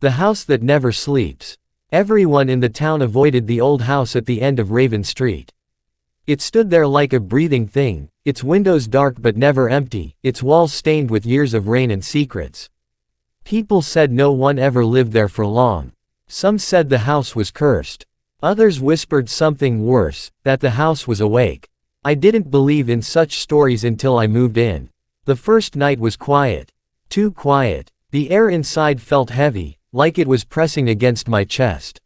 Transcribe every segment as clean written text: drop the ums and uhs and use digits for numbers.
The house that never sleeps. Everyone in the town avoided the old house at the end of Raven Street. It stood there like a breathing thing, its windows dark but never empty, its walls stained with years of rain and secrets. People said no one ever lived there for long. Some said the house was cursed. Others whispered something worse, that the house was awake. I didn't believe in such stories until I moved in. The first night was quiet. Too quiet. The air inside felt heavy, like it was pressing against my chest.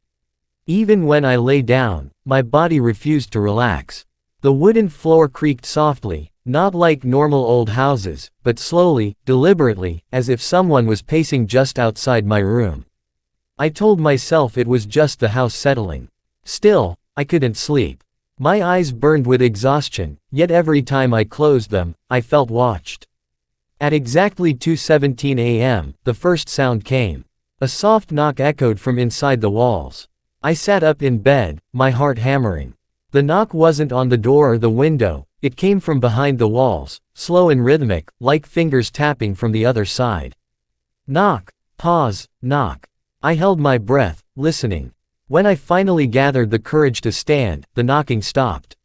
Even when I lay down, my body refused to relax. The wooden floor creaked softly, not like normal old houses, but slowly, deliberately, as if someone was pacing just outside my room. I told myself it was just the house settling. Still, I couldn't sleep. My eyes burned with exhaustion, yet every time I closed them, I felt watched. At exactly 2:17 a.m., the first sound came. A soft knock echoed from inside the walls. I sat up in bed, my heart hammering. The knock wasn't on the door or the window, it came from behind the walls, slow and rhythmic, like fingers tapping from the other side. Knock, pause, knock. I held my breath, listening. When I finally gathered the courage to stand, the knocking stopped.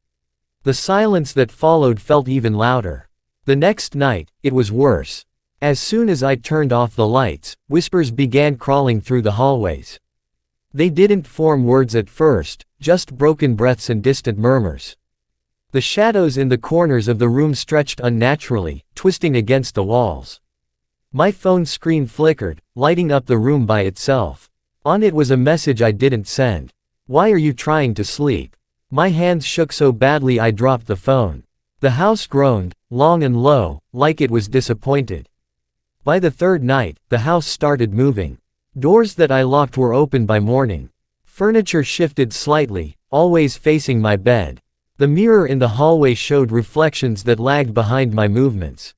The silence that followed felt even louder. The next night, it was worse. As soon as I turned off the lights, whispers began crawling through the hallways. They didn't form words at first, just broken breaths and distant murmurs. The shadows in the corners of the room stretched unnaturally, twisting against the walls. My phone screen flickered, lighting up the room by itself. On it was a message I didn't send. "Why are you trying to sleep?" My hands shook so badly I dropped the phone. The house groaned, long and low, like it was disappointed. By the third night, the house started moving. Doors that I locked were open by morning. Furniture shifted slightly, always facing my bed. The mirror in the hallway showed reflections that lagged behind my movements.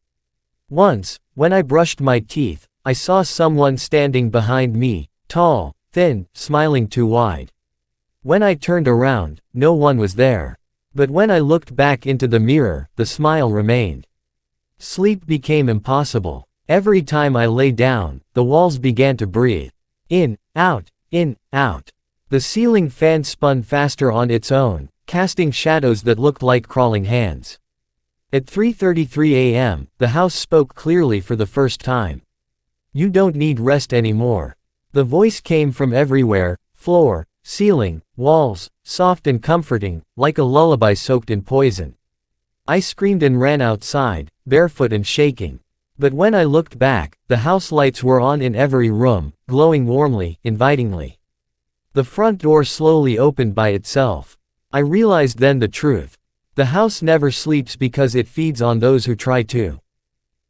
Once, when I brushed my teeth, I saw someone standing behind me, tall, thin, smiling too wide. When I turned around, no one was there. But when I looked back into the mirror, the smile remained. Sleep became impossible. Every time I lay down, the walls began to breathe. In, out, in, out. The ceiling fan spun faster on its own, casting shadows that looked like crawling hands. At 3:33 a.m., the house spoke clearly for the first time. "You don't need rest anymore." The voice came from everywhere, floor, ceiling, walls, soft and comforting, like a lullaby soaked in poison. I screamed and ran outside, barefoot and shaking. But when I looked back, the house lights were on in every room, glowing warmly, invitingly. The front door slowly opened by itself. I realized then the truth. The house never sleeps because it feeds on those who try to.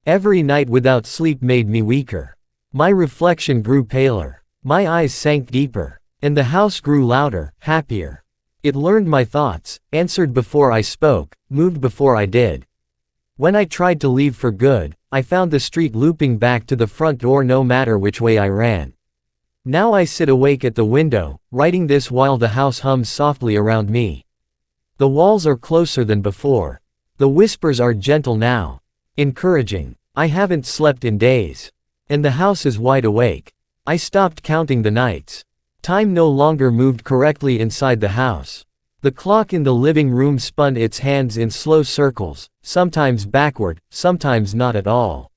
Every night without sleep made me weaker. My reflection grew paler. My eyes sank deeper. And the house grew louder, happier. It learned my thoughts, answered before I spoke, moved before I did. When I tried to leave for good, I found the street looping back to the front door no matter which way I ran. Now I sit awake at the window, writing this while the house hums softly around me. The walls are closer than before. The whispers are gentle now. Encouraging. I haven't slept in days. And the house is wide awake. I stopped counting the nights. Time no longer moved correctly inside the house. The clock in the living room spun its hands in slow circles, sometimes backward, sometimes not at all.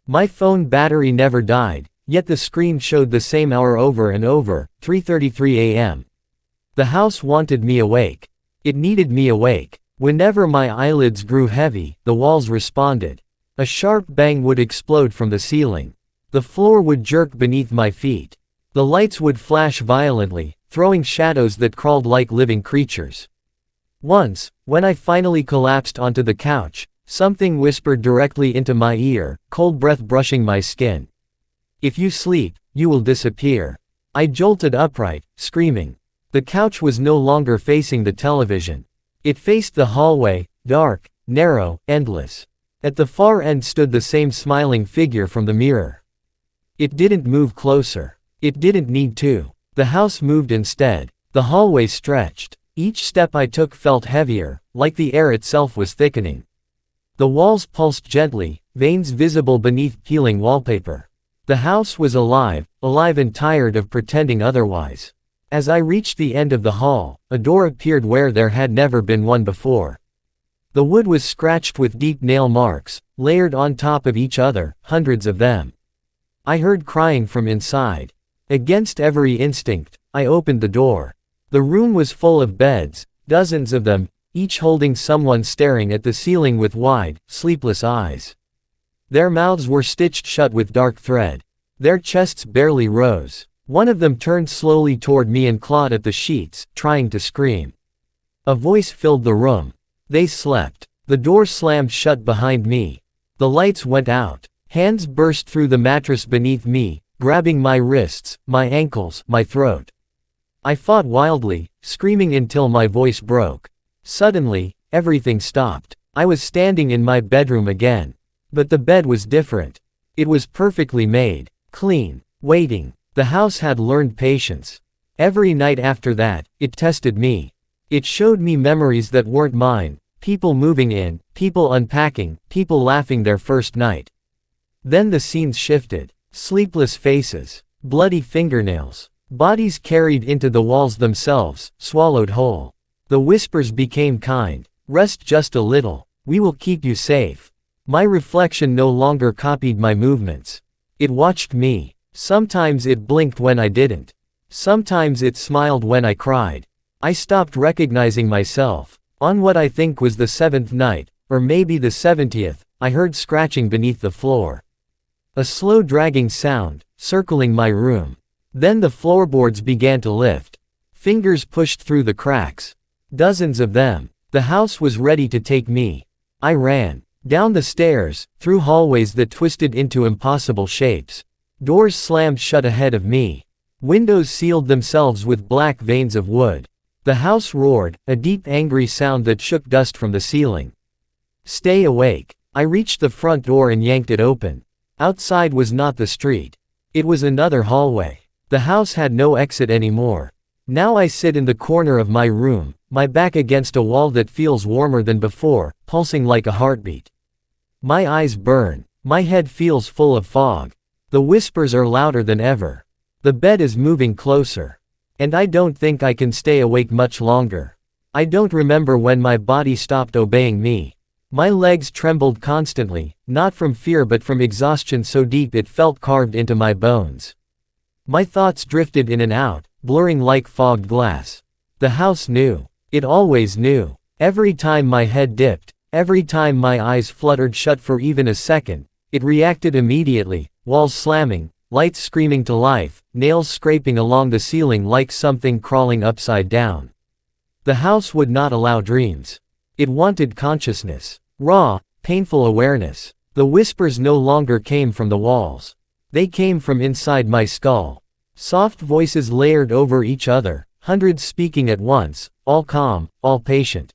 My phone battery never died, yet the screen showed the same hour over and over, 3:33 a.m. The house wanted me awake. It needed me awake. Whenever my eyelids grew heavy, the walls responded. A sharp bang would explode from the ceiling. The floor would jerk beneath my feet. The lights would flash violently, throwing shadows that crawled like living creatures. Once, when I finally collapsed onto the couch, something whispered directly into my ear, cold breath brushing my skin. "If you sleep, you will disappear." I jolted upright, screaming. The couch was no longer facing the television. It faced the hallway, dark, narrow, endless. At the far end stood the same smiling figure from the mirror. It didn't move closer. It didn't need to. The house moved instead. The hallway stretched. Each step I took felt heavier, like the air itself was thickening. The walls pulsed gently, veins visible beneath peeling wallpaper. The house was alive, alive and tired of pretending otherwise. As I reached the end of the hall, a door appeared where there had never been one before. The wood was scratched with deep nail marks, layered on top of each other, hundreds of them. I heard crying from inside. Against every instinct, I opened the door. The room was full of beds, dozens of them, each holding someone staring at the ceiling with wide, sleepless eyes. Their mouths were stitched shut with dark thread. Their chests barely rose. One of them turned slowly toward me and clawed at the sheets, trying to scream. A voice filled the room. They slept. The door slammed shut behind me. The lights went out. Hands burst through the mattress beneath me, grabbing my wrists, my ankles, my throat. I fought wildly, screaming until my voice broke. Suddenly, everything stopped. I was standing in my bedroom again. But the bed was different. It was perfectly made, clean, waiting. The house had learned patience. Every night after that, it tested me. It showed me memories that weren't mine, people moving in, people unpacking, people laughing their first night. Then the scenes shifted. Sleepless faces, bloody fingernails, bodies carried into the walls themselves, swallowed whole. The whispers became kind. Rest just a little. We will keep you safe. My reflection no longer copied my movements. It watched me. Sometimes it blinked when I didn't. Sometimes it smiled when I cried. I stopped recognizing myself. On what I think was the 7th night, or maybe the 70th, I heard scratching beneath the floor. A slow dragging sound, circling my room. Then the floorboards began to lift. Fingers pushed through the cracks. Dozens of them. The house was ready to take me. I ran. Down the stairs, through hallways that twisted into impossible shapes. Doors slammed shut ahead of me. Windows sealed themselves with black veins of wood. The house roared, a deep angry sound that shook dust from the ceiling. Stay awake. I reached the front door and yanked it open. Outside was not the street. It was another hallway. The house had no exit anymore. Now I sit in the corner of my room, my back against a wall that feels warmer than before, pulsing like a heartbeat. My eyes burn. My head feels full of fog. The whispers are louder than ever. The bed is moving closer. And I don't think I can stay awake much longer. I don't remember when my body stopped obeying me. My legs trembled constantly, not from fear but from exhaustion so deep it felt carved into my bones. My thoughts drifted in and out, blurring like fogged glass. The house knew. It always knew. Every time my head dipped, every time my eyes fluttered shut for even a second, it reacted immediately, walls slamming, lights screaming to life, nails scraping along the ceiling like something crawling upside down. The house would not allow dreams. It wanted consciousness. Raw, painful awareness. The whispers no longer came from the walls. They came from inside my skull. Soft voices layered over each other, hundreds speaking at once, all calm, all patient.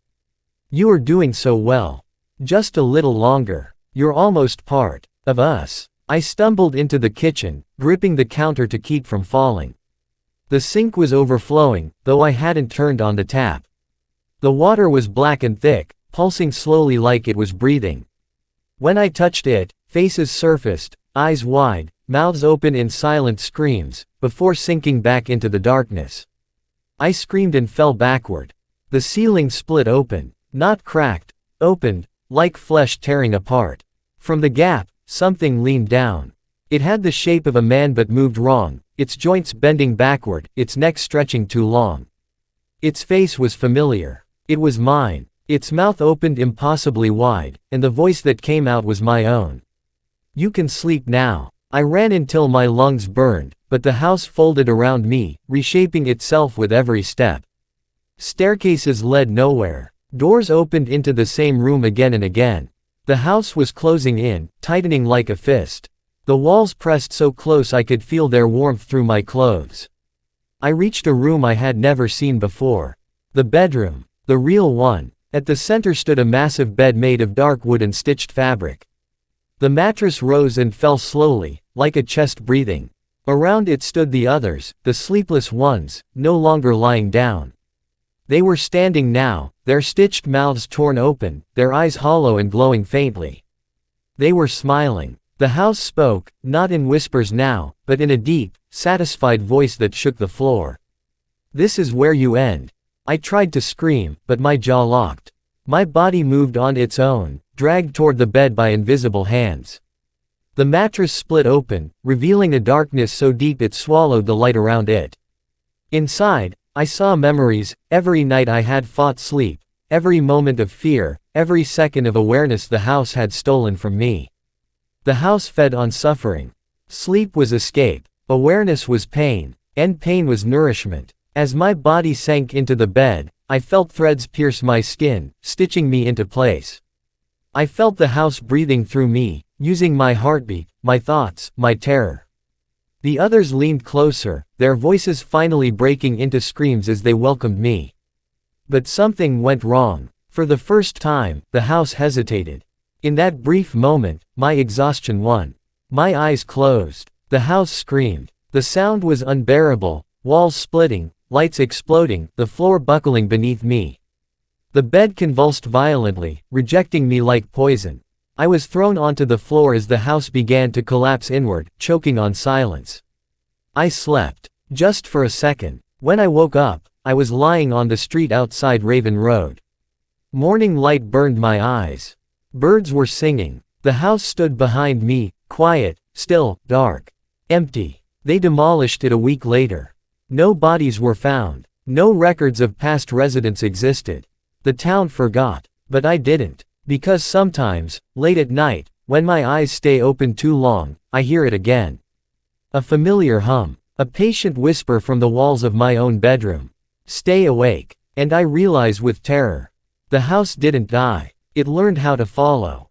You are doing so well. Just a little longer. You're almost part of us. I stumbled into the kitchen, gripping the counter to keep from falling. The sink was overflowing, though I hadn't turned on the tap. The water was black and thick, pulsing slowly like it was breathing. When I touched it, faces surfaced, eyes wide, mouths open in silent screams, before sinking back into the darkness. I screamed and fell backward. The ceiling split open, not cracked, opened, like flesh tearing apart. From the gap, something leaned down. It had the shape of a man but moved wrong, its joints bending backward, its neck stretching too long. Its face was familiar. It was mine. Its mouth opened impossibly wide, and the voice that came out was my own. You can sleep now. I ran until my lungs burned, but the house folded around me, reshaping itself with every step. Staircases led nowhere. Doors opened into the same room again and again. The house was closing in, tightening like a fist. The walls pressed so close I could feel their warmth through my clothes. I reached a room I had never seen before. The bedroom. The real one. At the center stood a massive bed made of dark wood and stitched fabric. The mattress rose and fell slowly, like a chest breathing. Around it stood the others, the sleepless ones, no longer lying down. They were standing now, their stitched mouths torn open, their eyes hollow and glowing faintly. They were smiling. The house spoke, not in whispers now, but in a deep, satisfied voice that shook the floor. "This is where you end." I tried to scream, but my jaw locked. My body moved on its own, dragged toward the bed by invisible hands. The mattress split open, revealing a darkness so deep it swallowed the light around it. Inside, I saw memories, every night I had fought sleep, every moment of fear, every second of awareness the house had stolen from me. The house fed on suffering. Sleep was escape, awareness was pain, and pain was nourishment. As my body sank into the bed, I felt threads pierce my skin, stitching me into place. I felt the house breathing through me, using my heartbeat, my thoughts, my terror. The others leaned closer, their voices finally breaking into screams as they welcomed me. But something went wrong. For the first time, the house hesitated. In that brief moment, my exhaustion won. My eyes closed. The house screamed. The sound was unbearable, walls splitting, lights exploding, the floor buckling beneath me. The bed convulsed violently, rejecting me like poison. I was thrown onto the floor as the house began to collapse inward, choking on silence. I slept. Just for a second. When I woke up, I was lying on the street outside Raven Road. Morning light burned my eyes. Birds were singing. The house stood behind me, quiet, still, dark, empty. They demolished it a week later. No bodies were found. No records of past residents existed. The town forgot. But I didn't. Because sometimes, late at night, when my eyes stay open too long, I hear it again. A familiar hum. A patient whisper from the walls of my own bedroom. Stay awake. And I realize with terror. The house didn't die. It learned how to follow.